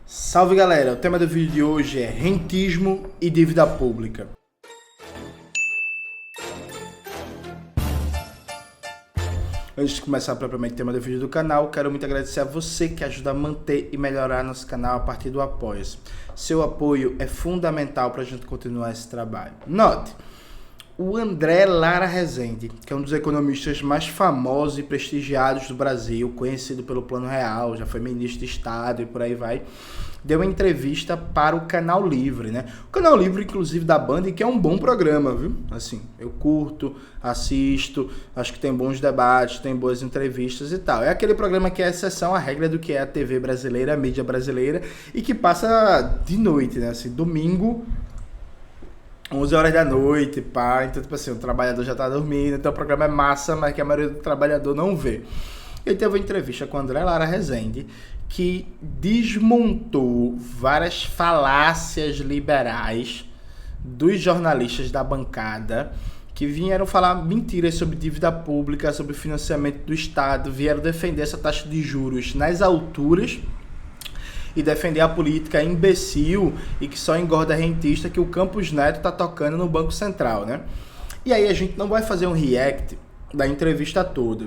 Salve galera, o tema do vídeo de hoje é rentismo e dívida pública. Antes de começar propriamente o tema do vídeo do canal, quero muito agradecer a você que ajuda a manter e melhorar nosso canal a partir do Apoia-se. Seu apoio é fundamental para a gente continuar esse trabalho. Note, o André Lara Rezende, que é um dos economistas mais famosos e prestigiados do Brasil, conhecido pelo Plano Real, já foi ministro de Estado e por aí vai, deu uma entrevista para o Canal Livre, né? O Canal Livre, inclusive, da Band, que é um bom programa, viu? Assim, eu curto, assisto, acho que tem bons debates, tem boas entrevistas e tal. É aquele programa que é exceção à regra do que é a TV brasileira, a mídia brasileira, e que passa de noite, né? Assim, domingo, 11 horas da noite, pá, então tipo assim, o trabalhador já tá dormindo, então o programa é massa, mas que a maioria do trabalhador não vê. Ele teve uma entrevista com o André Lara Rezende, que desmontou várias falácias liberais dos jornalistas da bancada, que vieram falar mentiras sobre dívida pública, sobre financiamento do Estado, vieram defender essa taxa de juros nas alturas, e defender a política imbecil e que só engorda rentista que o Campos Neto tá tocando no Banco Central, né? E aí a gente não vai fazer um react da entrevista toda.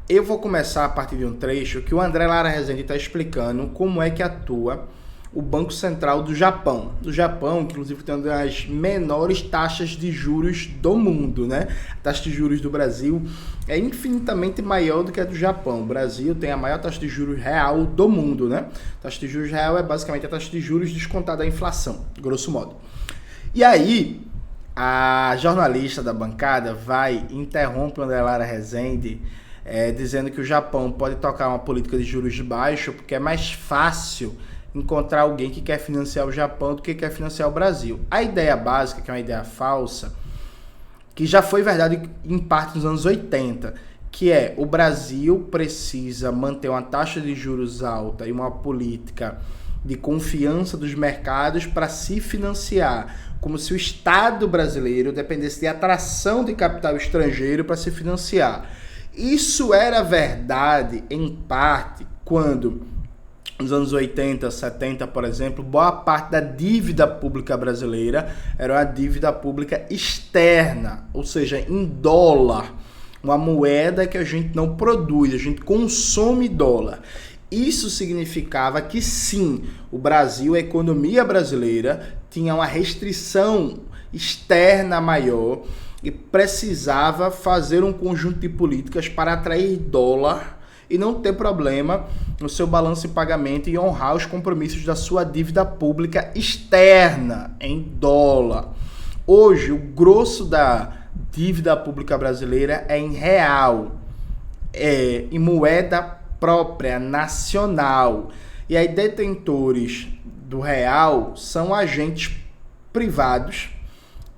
Eu vou começar a partir de um trecho que o André Lara Rezende está explicando como é que atua o Banco Central do Japão. Do Japão, inclusive, tem uma das menores taxas de juros do mundo, né? A taxa de juros do Brasil é infinitamente maior do que a do Japão. O Brasil tem a maior taxa de juros real do mundo, né? A taxa de juros real é basicamente a taxa de juros descontada da inflação, grosso modo. E aí, a jornalista da bancada vai e interrompe o André Lara Rezende, dizendo que o Japão pode tocar uma política de juros baixos porque é mais fácil encontrar alguém que quer financiar o Japão do que quer financiar o Brasil. A ideia básica, que é uma ideia falsa, que já foi verdade em parte nos anos 80, que é o Brasil precisa manter uma taxa de juros alta e uma política de confiança dos mercados para se financiar, como se o Estado brasileiro dependesse de atração de capital estrangeiro para se financiar. Isso era verdade, em parte, quando nos anos 80, 70, por exemplo, boa parte da dívida pública brasileira era uma dívida pública externa, ou seja, em dólar, uma moeda que a gente não produz, a gente consome dólar. Isso significava que sim, o Brasil, a economia brasileira, tinha uma restrição externa maior e precisava fazer um conjunto de políticas para atrair dólar e não ter problema no seu balanço de pagamento e honrar os compromissos da sua dívida pública externa em dólar. Hoje, o grosso da dívida pública brasileira é em real, em moeda própria, nacional. E aí, detentores do real são agentes privados,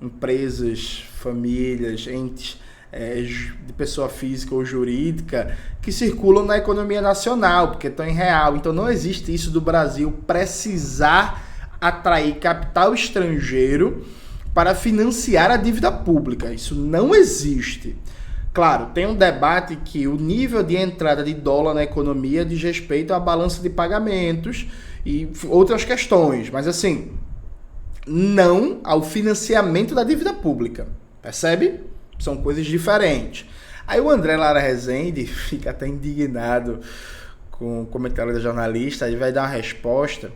empresas, famílias, entes de pessoa física ou jurídica que circulam na economia nacional, porque estão em real. Então não existe isso do Brasil precisar atrair capital estrangeiro para financiar a dívida pública. Isso não existe. Claro, tem um debate que o nível de entrada de dólar na economia diz respeito à balança de pagamentos e outras questões, mas assim, não ao financiamento da dívida pública. Percebe? São coisas diferentes. Aí o André Lara Rezende fica até indignado com o comentário da jornalista, ele vai dar uma resposta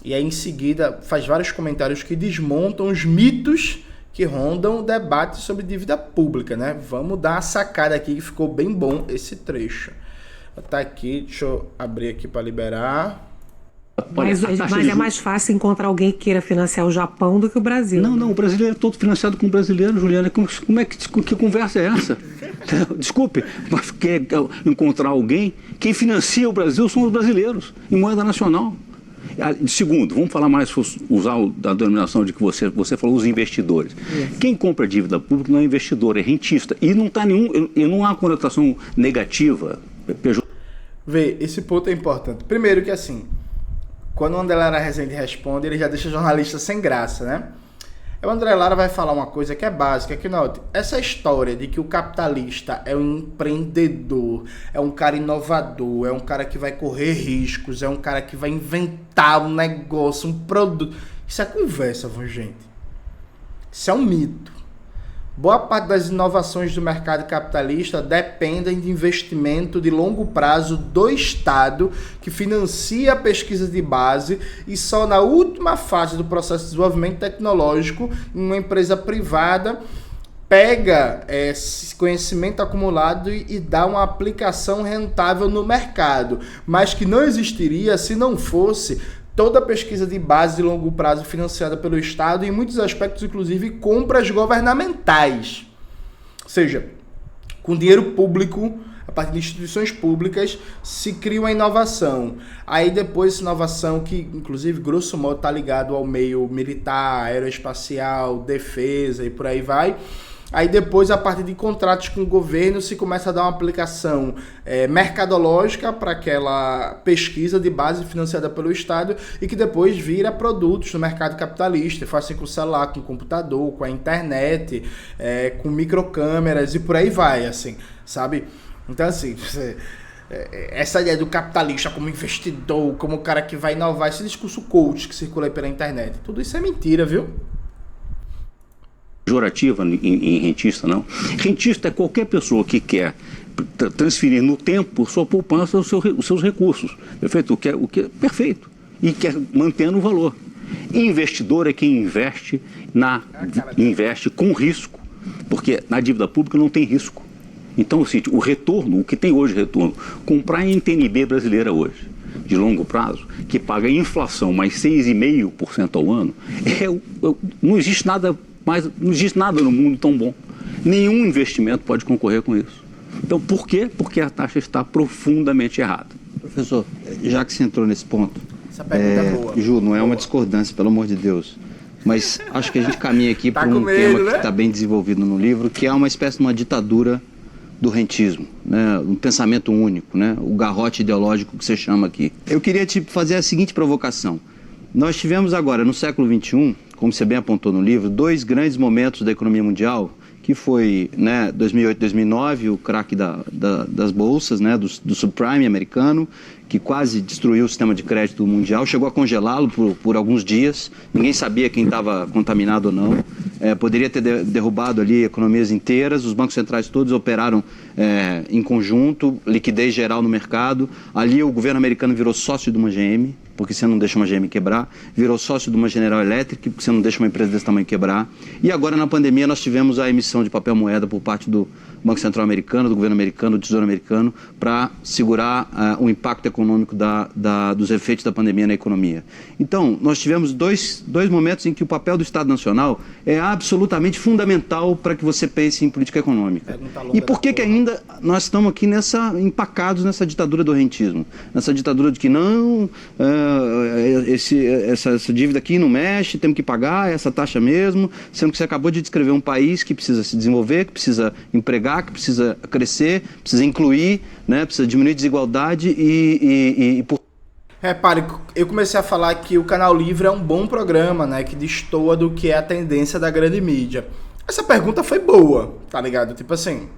e aí em seguida faz vários comentários que desmontam os mitos que rondam o debate sobre dívida pública, né? Vamos dar uma sacada aqui que ficou bem bom esse trecho. Tá aqui, deixa eu abrir aqui para liberar. Mas é mais fácil encontrar alguém que queira financiar o Japão do que o Brasil. Não, o brasileiro é todo financiado com o brasileiro, Juliana. Como é que conversa é essa? Desculpe, mas quer encontrar alguém? Quem financia o Brasil são os brasileiros, em moeda nacional. Segundo, vamos falar mais, usar a denominação de que você falou, os investidores. Quem compra dívida pública não é investidor, é rentista. E não há conotação negativa. Vê, esse ponto é importante. Primeiro que assim, quando o André Lara Rezende responde, ele já deixa o jornalista sem graça, né? O André Lara vai falar uma coisa que é básica, que note, essa história de que o capitalista é um empreendedor, é um cara inovador, é um cara que vai correr riscos, é um cara que vai inventar um negócio, um produto. Isso é conversa, gente. Isso é um mito. Boa parte das inovações do mercado capitalista dependem de investimento de longo prazo do Estado, que financia a pesquisa de base, e só na última fase do processo de desenvolvimento tecnológico, uma empresa privada pega esse conhecimento acumulado e dá uma aplicação rentável no mercado, mas que não existiria se não fosse toda a pesquisa de base de longo prazo financiada pelo Estado e, em muitos aspectos, inclusive, compras governamentais. Ou seja, com dinheiro público, a partir de instituições públicas, se cria uma inovação. Aí depois essa inovação, que inclusive, grosso modo, está ligado ao meio militar, aeroespacial, defesa e por aí vai. Aí depois, a partir de contratos com o governo, se começa a dar uma aplicação mercadológica para aquela pesquisa de base financiada pelo Estado e que depois vira produtos no mercado capitalista, fazem com o celular, com o computador, com a internet, com microcâmeras e por aí vai, assim, sabe? Então, assim, essa ideia do capitalista como investidor, como o cara que vai inovar, esse discurso coach que circula aí pela internet, tudo isso é mentira, viu? Pejorativa em rentista, não. Rentista é qualquer pessoa que quer transferir no tempo sua poupança, os seus recursos. Perfeito? O que é perfeito. E quer mantendo o valor. Investidor é quem investe com risco, porque na dívida pública não tem risco. Então, o retorno, o que tem hoje retorno, comprar em TNB brasileira hoje, de longo prazo, que paga inflação mais 6,5% ao ano, não existe nada no mundo tão bom. Nenhum investimento pode concorrer com isso. Então, por quê? Porque a taxa está profundamente errada. Professor, já que você entrou nesse ponto, essa pergunta é boa. Ju, não é uma discordância, pelo amor de Deus, mas acho que a gente caminha aqui para um tema que está bem desenvolvido no livro, que é uma espécie de uma ditadura do rentismo, né? Um pensamento único, né? O garrote ideológico que você chama aqui. Eu queria te fazer a seguinte provocação. Nós tivemos agora, no século XXI, como você bem apontou no livro, dois grandes momentos da economia mundial, que foi, né, 2008, 2009, o craque das bolsas, né, do subprime americano, que quase destruiu o sistema de crédito mundial, chegou a congelá-lo por alguns dias, ninguém sabia quem estava contaminado ou não, poderia ter derrubado ali economias inteiras, os bancos centrais todos operaram em conjunto, liquidez geral no mercado, ali o governo americano virou sócio de uma GM, porque você não deixa uma GM quebrar, virou sócio de uma General Electric, porque você não deixa uma empresa desse tamanho quebrar, e agora na pandemia nós tivemos a emissão de papel moeda por parte do Banco Central americano, do governo americano, do Tesouro americano, para segurar o impacto econômico dos efeitos da pandemia na economia. Então, nós tivemos dois momentos em que o papel do Estado Nacional é absolutamente fundamental para que você pense em política econômica. E por que ainda nós estamos aqui empacados nessa ditadura do rentismo? Nessa ditadura de que não, essa dívida aqui não mexe, temos que pagar essa taxa mesmo, sendo que você acabou de descrever um país que precisa se desenvolver, que precisa empregar, que precisa crescer, precisa incluir, né, precisa diminuir desigualdade Repare, eu comecei a falar que o Canal Livre é um bom programa, né, que destoa do que é a tendência da grande mídia. Essa pergunta foi boa, tá ligado? Tipo assim,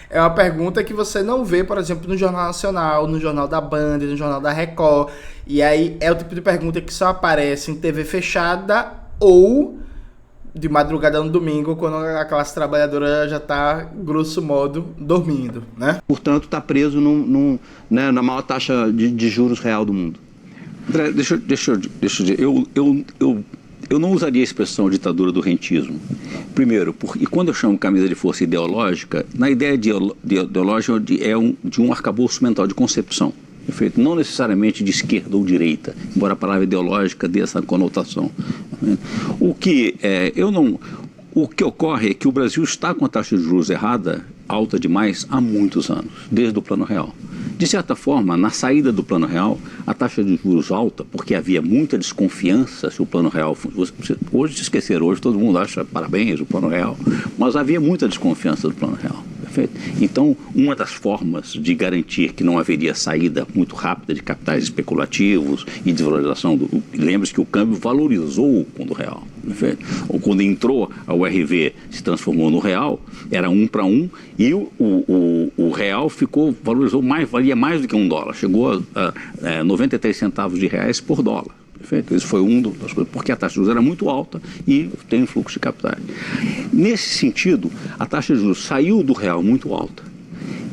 é uma pergunta que você não vê, por exemplo, no Jornal Nacional, no Jornal da Band, no Jornal da Record, e aí é o tipo de pergunta que só aparece em TV fechada ou de madrugada no domingo, quando a classe trabalhadora já está, grosso modo, dormindo, né? Portanto, está preso na maior taxa de juros real do mundo. André, deixa eu dizer, eu não usaria a expressão ditadura do rentismo. Primeiro, e quando eu chamo camisa de força ideológica, na ideia de ideológica de um arcabouço mental, de concepção. Perfeito? Não necessariamente de esquerda ou direita, embora a palavra ideológica dê essa conotação. O que ocorre é que o Brasil está com a taxa de juros errada, alta demais, há muitos anos, desde o Plano Real. De certa forma, na saída do Plano Real, a taxa de juros alta, porque havia muita desconfiança se o Plano Real... Hoje se esqueceram, hoje todo mundo acha parabéns o Plano Real, mas havia muita desconfiança do Plano Real. Perfeito? Então, uma das formas de garantir que não haveria saída muito rápida de capitais especulativos e desvalorização lembre-se que o câmbio valorizou quando o real, perfeito? Ou quando entrou a URV se transformou no real, era 1 para 1 e o real valorizou mais, valia mais do que $1, chegou a 93 centavos de reais por dólar. Perfeito? Isso foi das coisas, porque a taxa de juros era muito alta e tem fluxo de capitais. Nesse sentido, a taxa de juros saiu do real muito alta.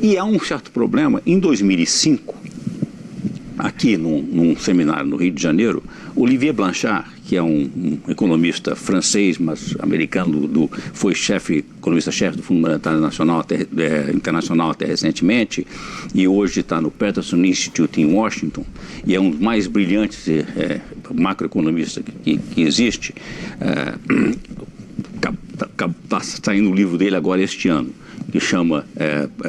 E há um certo problema. Em 2005, aqui num seminário no Rio de Janeiro, Olivier Blanchard, que é um economista francês, mas americano, foi economista-chefe do Fundo Monetário Internacional até recentemente, e hoje está no Peterson Institute em Washington, e é um dos mais brilhantes macroeconomistas que existe. Está saindo o livro dele agora este ano, que chama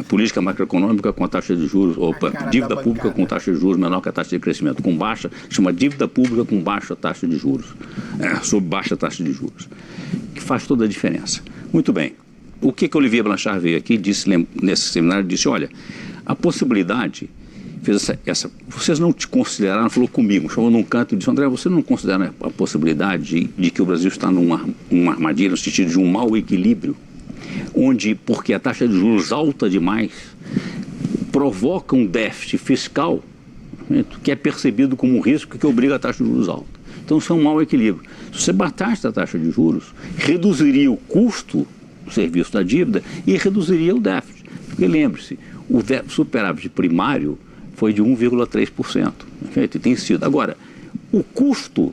Política Macroeconômica com a taxa de juros, ou dívida pública com taxa de juros menor que a taxa de crescimento, chama Dívida Pública com baixa taxa de juros, sob baixa taxa de juros, que faz toda a diferença. Muito bem, o que Olivier Blanchard veio aqui, disse nesse seminário, disse, olha, a possibilidade, vocês não te consideraram, falou comigo, chamou num canto e disse, André, você não considera a possibilidade de que o Brasil está numa armadilha, no sentido de um mau equilíbrio, porque a taxa de juros alta demais provoca um déficit fiscal, né, que é percebido como um risco que obriga a taxa de juros alta. Então isso é um mau equilíbrio. Se você baixasse a taxa de juros, reduziria o custo do serviço da dívida e reduziria o déficit. Porque lembre-se, o superávit primário foi de 1,3%. E tem sido. Agora, o custo,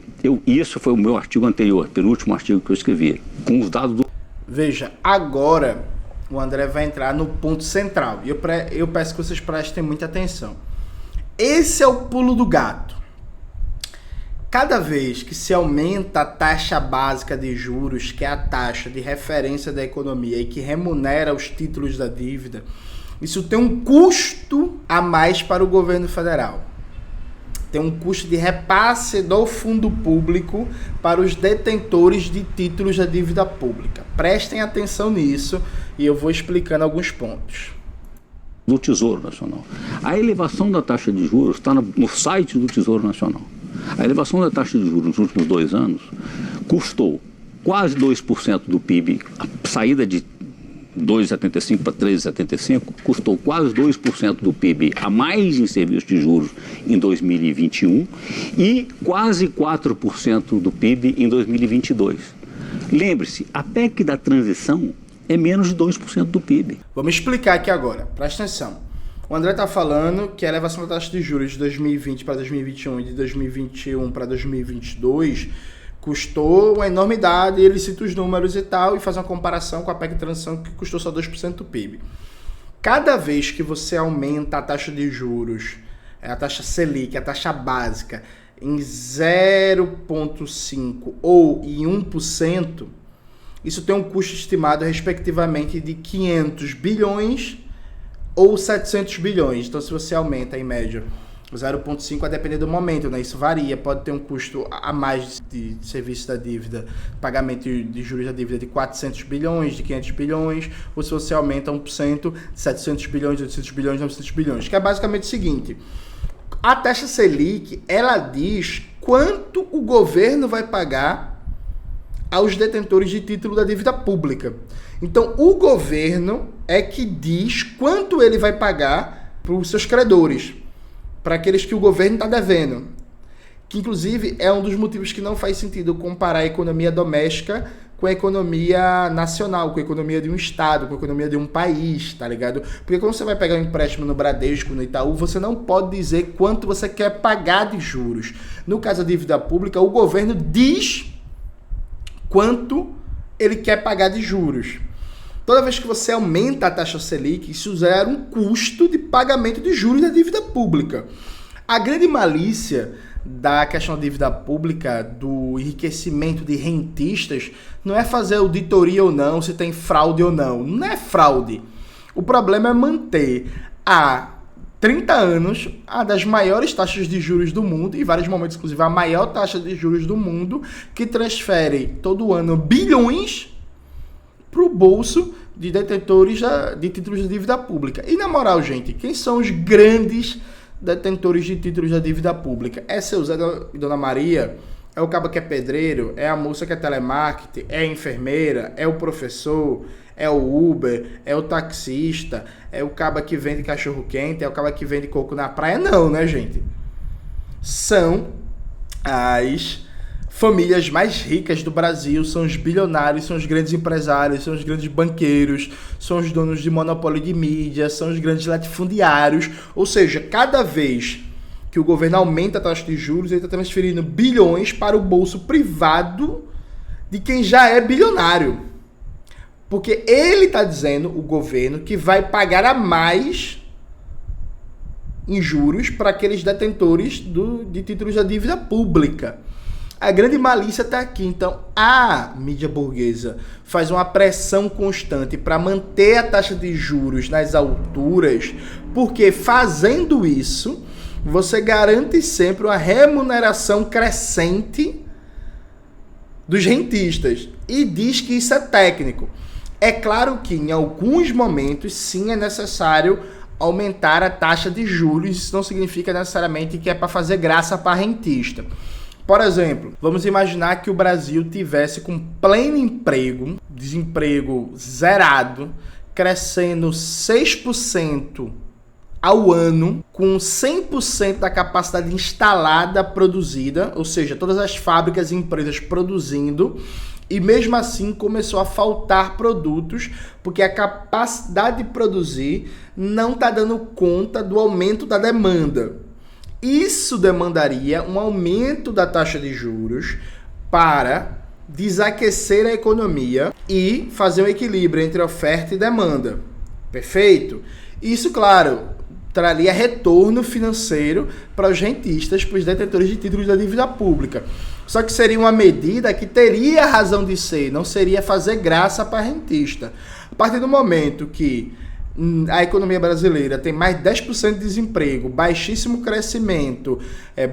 e isso foi o meu artigo anterior, penúltimo artigo que eu escrevi, com os dados do... Veja, agora o André vai entrar no ponto central. E eu peço que vocês prestem muita atenção. Esse é o pulo do gato. Cada vez que se aumenta a taxa básica de juros, que é a taxa de referência da economia e que remunera os títulos da dívida, isso tem um custo a mais para o governo federal. Tem um custo de repasse do fundo público para os detentores de títulos da dívida pública. Prestem atenção nisso e eu vou explicando alguns pontos. Do Tesouro Nacional. A elevação da taxa de juros está no site do Tesouro Nacional. A elevação da taxa de juros nos últimos 2 anos custou quase 2% do PIB, a saída de 2,75 para 3,75 custou quase 2% do PIB a mais em serviços de juros em 2021 e quase 4% do PIB em 2022. Lembre-se, a PEC da transição é menos de 2% do PIB. Vamos explicar aqui agora, presta atenção. O André está falando que a elevação da taxa de juros de 2020 para 2021 e de 2021 para 2022 custou uma enormidade, ele cita os números e tal, e faz uma comparação com a PEC de transição que custou só 2% do PIB. Cada vez que você aumenta a taxa de juros, a taxa Selic, a taxa básica, em 0,5% ou em 1%, isso tem um custo estimado, respectivamente, de 500 bilhões ou 700 bilhões. Então, se você aumenta, em média, 0,5 a depender do momento, né? Isso varia, pode ter um custo a mais de serviço da dívida, pagamento de juros da dívida de 400 bilhões, de 500 bilhões, ou se você aumenta 1%, de 700 bilhões, 800 bilhões, 900 bilhões, que é basicamente o seguinte: a taxa Selic, ela diz quanto o governo vai pagar aos detentores de título da dívida pública. Então, o governo é que diz quanto ele vai pagar para os seus credores, para aqueles que o governo está devendo. Que, inclusive, é um dos motivos que não faz sentido comparar a economia doméstica com a economia nacional, com a economia de um estado, com a economia de um país, tá ligado? Porque quando você vai pegar um empréstimo no Bradesco, no Itaú, você não pode dizer quanto você quer pagar de juros. No caso da dívida pública, o governo diz quanto ele quer pagar de juros. Toda vez que você aumenta a taxa Selic, isso gera um custo de pagamento de juros da dívida pública. A grande malícia da questão da dívida pública, do enriquecimento de rentistas, não é fazer auditoria ou não, se tem fraude ou não. Não é fraude. O problema é manter há 30 anos a das maiores taxas de juros do mundo, em vários momentos, inclusive, a maior taxa de juros do mundo, que transfere todo ano bilhões para o bolso de detentores de títulos de dívida pública. E na moral, gente, quem são os grandes detentores de títulos de dívida pública? É seu Zé e Dona Maria? É o cabo que é pedreiro? É a moça que é telemarketing? É a enfermeira? É o professor? É o Uber? É o taxista? É o cabo que vende cachorro quente? É o cabo que vende coco na praia? Não, né, gente? São as famílias mais ricas do Brasil, são os bilionários, são os grandes empresários, são os grandes banqueiros, são os donos de monopólio de mídia, são os grandes latifundiários. Ou seja, cada vez que o governo aumenta a taxa de juros, ele está transferindo bilhões para o bolso privado de quem já é bilionário. Porque ele está dizendo, o governo, que vai pagar a mais em juros para aqueles detentores de títulos da dívida pública. A grande malícia está aqui. Então, a mídia burguesa faz uma pressão constante para manter a taxa de juros nas alturas, porque fazendo isso, você garante sempre uma remuneração crescente dos rentistas. E diz que isso é técnico. É claro que em alguns momentos, sim, é necessário aumentar a taxa de juros. Isso não significa necessariamente que é para fazer graça para rentista. Por exemplo, vamos imaginar que o Brasil tivesse com pleno emprego, desemprego zerado, crescendo 6% ao ano, com 100% da capacidade instalada produzida, ou seja, todas as fábricas e empresas produzindo, e mesmo assim começou a faltar produtos, porque a capacidade de produzir não está dando conta do aumento da demanda. Isso demandaria um aumento da taxa de juros para desaquecer a economia e fazer um equilíbrio entre oferta e demanda. Perfeito? Isso, claro, traria retorno financeiro para os rentistas, para os detentores de títulos da dívida pública. Só que seria uma medida que teria razão de ser, não seria fazer graça para rentista. A partir do momento que a economia brasileira tem mais de 10% de desemprego, baixíssimo crescimento,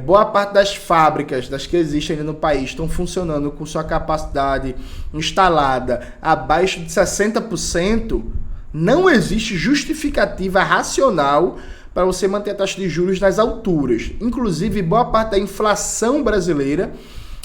boa parte das fábricas, das que existem ainda no país, estão funcionando com sua capacidade instalada abaixo de 60%, não existe justificativa racional para você manter a taxa de juros nas alturas. Inclusive, boa parte da inflação brasileira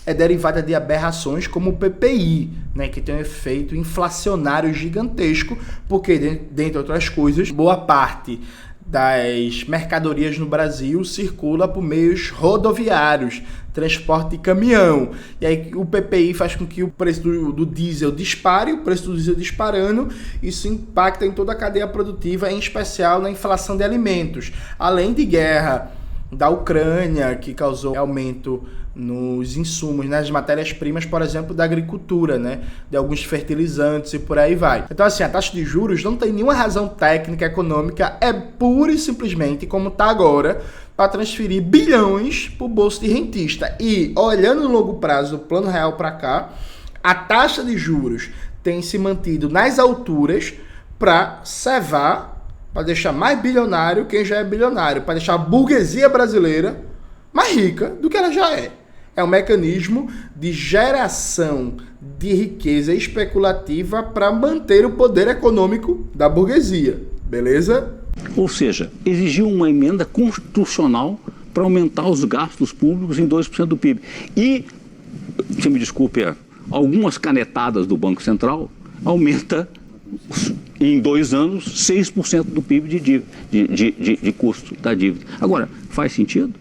é derivada de aberrações como o PPI, né, que tem um efeito inflacionário gigantesco, porque, dentre outras coisas, boa parte das mercadorias no Brasil circula por meios rodoviários, transporte de caminhão. E aí o PPI faz com que o preço do diesel dispare, o preço do diesel disparando, isso impacta em toda a cadeia produtiva, em especial na inflação de alimentos. Além de guerra da Ucrânia, que causou aumento nos insumos, nas matérias-primas, por exemplo, da agricultura, né? De alguns fertilizantes e por aí vai. Então, assim, a taxa de juros não tem nenhuma razão técnica, econômica, é pura e simplesmente, como está agora, para transferir bilhões para o bolso de rentista. E, olhando no longo prazo, do plano real para cá, a taxa de juros tem se mantido nas alturas para cevar, para deixar mais bilionário quem já é bilionário, para deixar a burguesia brasileira mais rica do que ela já é. É um mecanismo de geração de riqueza especulativa para manter o poder econômico da burguesia, beleza? Ou seja, exigiu uma emenda constitucional para aumentar os gastos públicos em 2% do PIB. E, se me desculpe, algumas canetadas do Banco Central aumenta em 2 anos 6% do PIB de custo da dívida. Agora, faz sentido?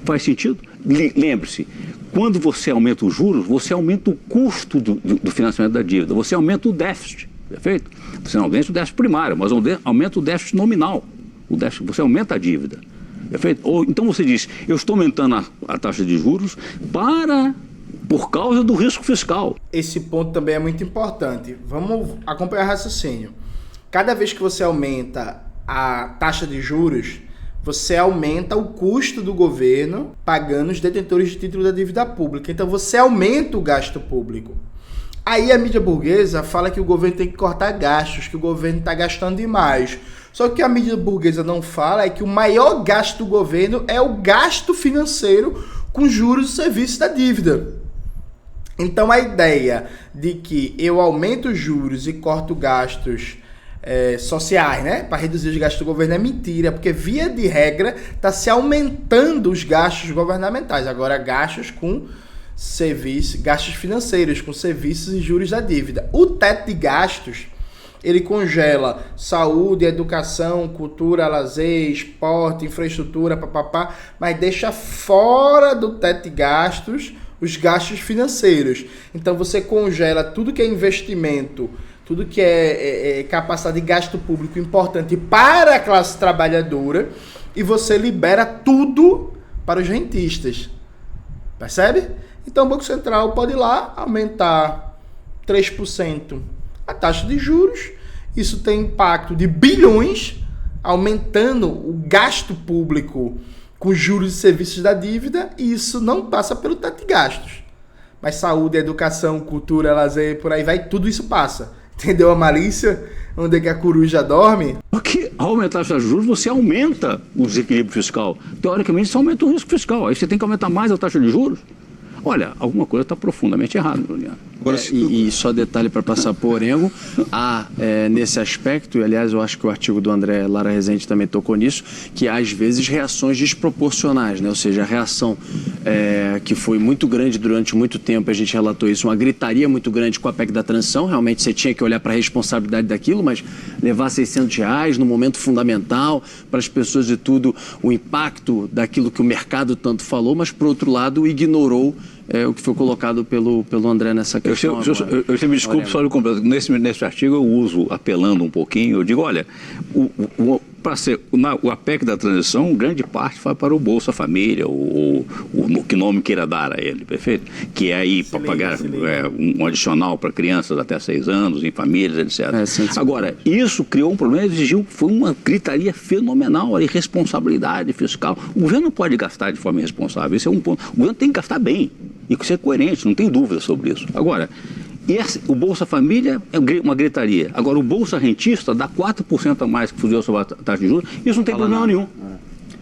Faz sentido? Lembre-se, quando você aumenta os juros, você aumenta o custo do financiamento da dívida, você aumenta o déficit, perfeito? Você não aumenta o déficit primário, mas aumenta o déficit nominal, você aumenta a dívida, perfeito? Ou então você diz, eu estou aumentando a taxa de juros por causa do risco fiscal. Esse ponto também é muito importante. Vamos acompanhar o raciocínio. Cada vez que você aumenta a taxa de juros, você aumenta o custo do governo pagando os detentores de título da dívida pública. Então você aumenta o gasto público. Aí a mídia burguesa fala que o governo tem que cortar gastos, que o governo está gastando demais. Só que o que a mídia burguesa não fala é que o maior gasto do governo é o gasto financeiro com juros e serviços da dívida. Então a ideia de que eu aumento os juros e corto gastos sociais, né, para reduzir os gastos do governo é mentira, porque via de regra está se aumentando os gastos governamentais, agora gastos com serviços, gastos financeiros, com serviços e juros da dívida. O teto de gastos, ele congela saúde, educação, cultura, lazer, esporte, infraestrutura, papapá, mas deixa fora do teto de gastos os gastos financeiros. Então você congela tudo que é investimento, tudo que é capacidade de gasto público importante para a classe trabalhadora e você libera tudo para os rentistas. Percebe? Então o Banco Central pode ir lá aumentar 3% a taxa de juros. Isso tem impacto de bilhões, aumentando o gasto público com juros e serviços da dívida, e isso não passa pelo teto de gastos. Mas saúde, educação, cultura, lazer, por aí vai, tudo isso passa. Entendeu a malícia? Onde é que a coruja dorme? Porque ao aumentar a taxa de juros, você aumenta o desequilíbrio fiscal. Teoricamente, você aumenta o risco fiscal. Aí você tem que aumentar mais a taxa de juros. Olha, alguma coisa está profundamente errada, Juliano. E só detalhe para passar por Orengo, nesse aspecto, e aliás eu acho que o artigo do André Lara Rezende também tocou nisso, que há às vezes reações desproporcionais, né? Ou seja, a reação que foi muito grande durante muito tempo, a gente relatou isso, uma gritaria muito grande com a PEC da transição, realmente você tinha que olhar para a responsabilidade daquilo, mas levar R$600 no momento fundamental para as pessoas e tudo, o impacto daquilo que o mercado tanto falou, mas por outro lado ignorou o que foi colocado pelo André nessa questão. Eu me desculpe, só nesse artigo eu uso, apelando um pouquinho, eu digo, olha, para ser a PEC da transição, grande parte vai para o Bolsa Família, que nome queira dar a ele, perfeito? Que é aí para pagar um adicional para crianças até 6 anos, em famílias, etc. Agora, isso criou um problema, foi uma gritaria fenomenal, a irresponsabilidade fiscal. O governo não pode gastar de forma irresponsável, esse é um ponto. O governo tem que gastar bem e ser coerente, não tem dúvida sobre isso. Agora, o Bolsa Família é uma gritaria. Agora, o Bolsa Rentista dá 4% a mais que fudeu sobre a taxa de juros. Isso não tem problema nenhum.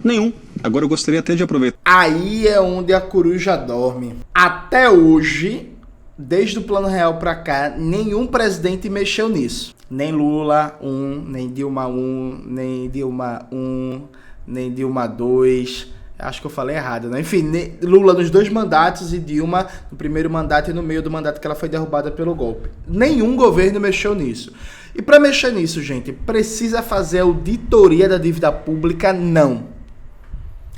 Nenhum. Agora, eu gostaria até de aproveitar. Aí é onde a coruja dorme. Até hoje, desde o Plano Real para cá, nenhum presidente mexeu nisso. Nem Lula 1, nem Dilma 1, nem Dilma 1, nem Dilma 2... Acho que eu falei errado, né? Enfim, Lula nos 2 mandatos e Dilma no primeiro mandato e no meio do mandato que ela foi derrubada pelo golpe. Nenhum governo mexeu nisso. E para mexer nisso, gente, precisa fazer auditoria da dívida pública? Não.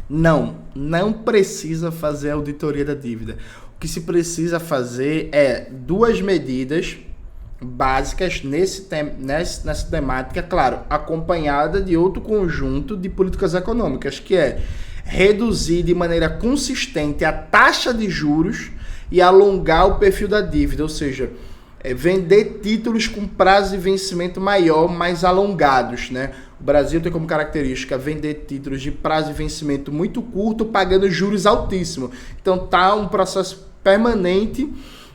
Não precisa fazer auditoria da dívida. O que se precisa fazer é 2 medidas básicas nessa temática, claro, acompanhada de outro conjunto de políticas econômicas, que é reduzir de maneira consistente a taxa de juros e alongar o perfil da dívida, ou seja, vender títulos com prazo de vencimento maior, mais alongados, né? O Brasil tem como característica vender títulos de prazo de vencimento muito curto, pagando juros altíssimos. Então tá um processo permanente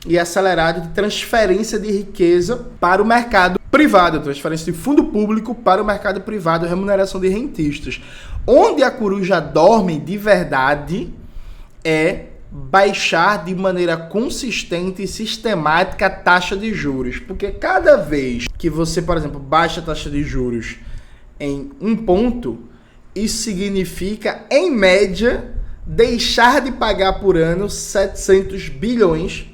e acelerado de transferência de riqueza para o mercado privado, transferência de fundo público para o mercado privado, remuneração de rentistas. Onde a coruja dorme de verdade é baixar de maneira consistente e sistemática a taxa de juros. Porque cada vez que você, por exemplo, baixa a taxa de juros em 1 ponto, isso significa, em média, deixar de pagar por ano 700 bilhões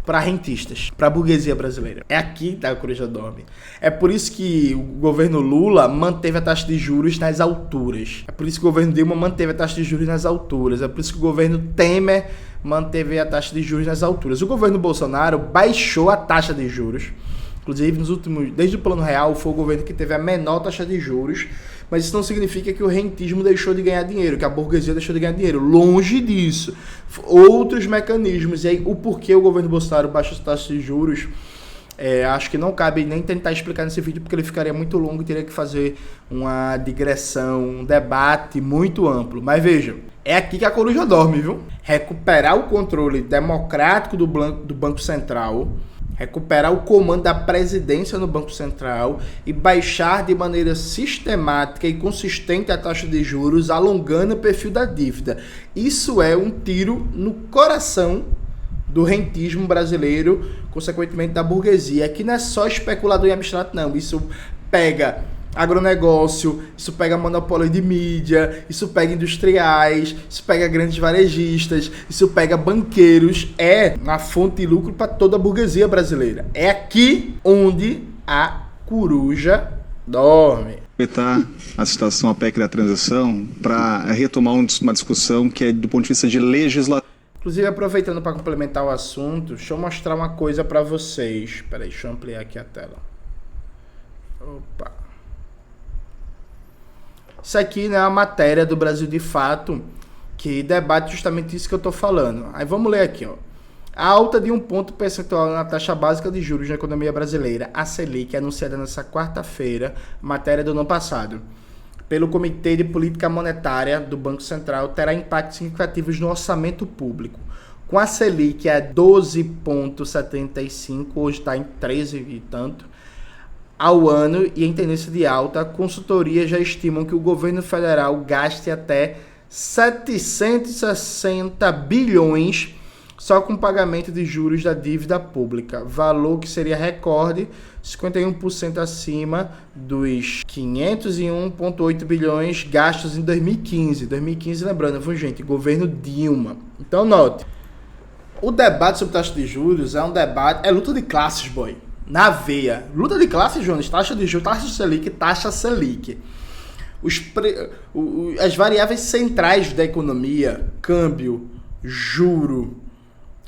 para rentistas, para a burguesia brasileira. É aqui que a coruja dorme. É por isso que o governo Lula manteve a taxa de juros nas alturas. É por isso que o governo Dilma manteve a taxa de juros nas alturas. É por isso que o governo Temer manteve a taxa de juros nas alturas. O governo Bolsonaro baixou a taxa de juros. Inclusive, desde o Plano Real, foi o governo que teve a menor taxa de juros. Mas isso não significa que o rentismo deixou de ganhar dinheiro, que a burguesia deixou de ganhar dinheiro. Longe disso. Outros mecanismos. E aí, o porquê o governo Bolsonaro baixou as taxas de juros, acho que não cabe nem tentar explicar nesse vídeo, porque ele ficaria muito longo e teria que fazer uma digressão, um debate muito amplo. Mas veja, é aqui que a coruja dorme, viu? Recuperar o controle democrático do Banco Central, recuperar o comando da presidência no Banco Central e baixar de maneira sistemática e consistente a taxa de juros, alongando o perfil da dívida. Isso é um tiro no coração do rentismo brasileiro, consequentemente da burguesia. Aqui não é só especulador em abstrato, não. Isso pega agronegócio, isso pega monopólio de mídia, isso pega industriais, isso pega grandes varejistas, isso pega banqueiros. É uma fonte de lucro para toda a burguesia brasileira. É aqui onde a coruja dorme. Aproveitar a citação à PEC da transição para retomar uma discussão que é do ponto de vista de legislação. Inclusive, aproveitando para complementar o assunto, deixa eu mostrar uma coisa para vocês. Peraí, deixa eu ampliar aqui a tela. Opa. Isso aqui, né, é a matéria do Brasil de Fato, que debate justamente isso que eu estou falando. Aí vamos ler aqui, ó. A alta de 1 ponto percentual na taxa básica de juros na economia brasileira, a Selic, anunciada nesta quarta-feira, matéria do ano passado, pelo Comitê de Política Monetária do Banco Central, terá impactos significativos no orçamento público. Com a Selic a 12,75, hoje está em 13 e tanto, ao ano e em tendência de alta, consultorias já estimam que o governo federal gaste até 760 bilhões só com pagamento de juros da dívida pública, valor que seria recorde, 51% acima dos 501,8 bilhões gastos em 2015. 2015, lembrando, viu, gente, governo Dilma. Então, note, o debate sobre taxa de juros é um debate, é luta de classes, boy. Na veia. Luta de classes, Jonas, taxa de juros, taxa Selic, taxa Selic. As variáveis centrais da economia, câmbio, juro,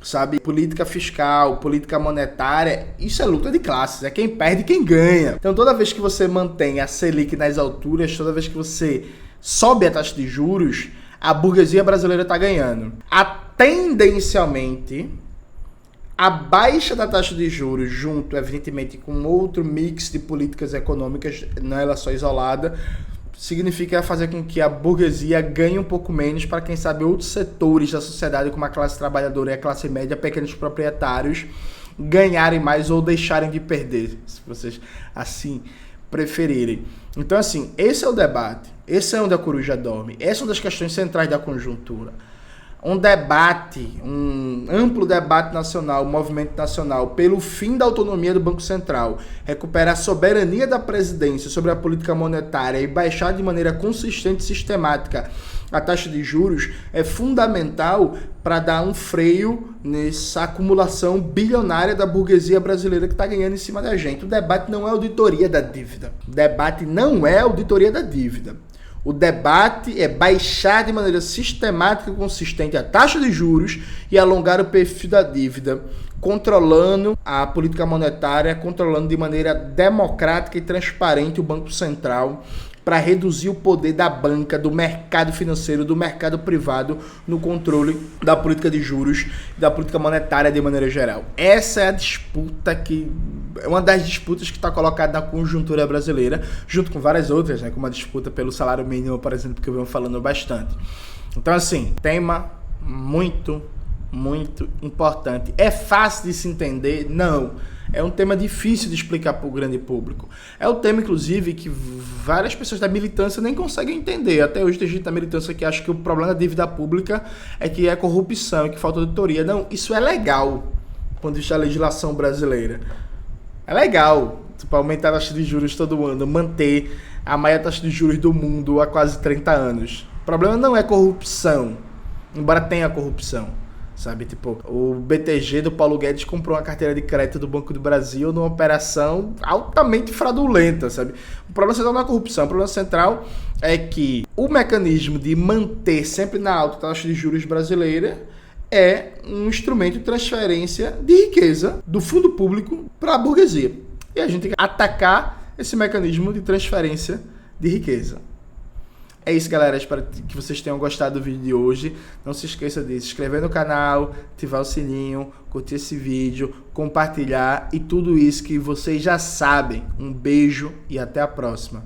sabe, política fiscal, política monetária, isso é luta de classes, é quem perde e quem ganha. Então toda vez que você mantém a Selic nas alturas, toda vez que você sobe a taxa de juros, a burguesia brasileira está ganhando. Tendencialmente, a baixa da taxa de juros, junto, evidentemente, com outro mix de políticas econômicas, não ela só isolada, significa fazer com que a burguesia ganhe um pouco menos para, quem sabe, outros setores da sociedade, como a classe trabalhadora e a classe média, pequenos proprietários, ganharem mais ou deixarem de perder, se vocês assim preferirem. Então, assim, esse é o debate, esse é onde a coruja dorme, essa é uma das questões centrais da conjuntura. Um debate, um amplo debate nacional, um movimento nacional pelo fim da autonomia do Banco Central, recuperar a soberania da presidência sobre a política monetária e baixar de maneira consistente e sistemática a taxa de juros é fundamental para dar um freio nessa acumulação bilionária da burguesia brasileira que está ganhando em cima da gente. O debate não é auditoria da dívida. O debate não é auditoria da dívida. O debate é baixar de maneira sistemática e consistente a taxa de juros e alongar o perfil da dívida, controlando a política monetária, controlando de maneira democrática e transparente o Banco Central, para reduzir o poder da banca, do mercado financeiro, do mercado privado no controle da política de juros e da política monetária de maneira geral. Essa é a disputa é uma das disputas que está colocada na conjuntura brasileira, junto com várias outras, né, como a disputa pelo salário mínimo, por exemplo, que eu venho falando bastante. Então, assim, tema muito, muito importante. É fácil de se entender? Não. É um tema difícil de explicar para o grande público. É um tema, inclusive, que várias pessoas da militância nem conseguem entender. Até hoje tem gente da militância que acha que o problema da dívida pública é que é corrupção, é que falta auditoria. Não, isso é legal, quando está a legislação brasileira. É legal, tipo, aumentar a taxa de juros todo ano, manter a maior taxa de juros do mundo há quase 30 anos. O problema não é corrupção, embora tenha corrupção. Sabe, tipo, o BTG do Paulo Guedes comprou uma carteira de crédito do Banco do Brasil numa operação altamente fraudulenta, sabe? O problema central não é a corrupção, o problema central é que o mecanismo de manter sempre na alta taxa de juros brasileira é um instrumento de transferência de riqueza do fundo público para a burguesia. E a gente tem que atacar esse mecanismo de transferência de riqueza. É isso, galera. Espero que vocês tenham gostado do vídeo de hoje. Não se esqueça de se inscrever no canal, ativar o sininho, curtir esse vídeo, compartilhar e tudo isso que vocês já sabem. Um beijo e até a próxima.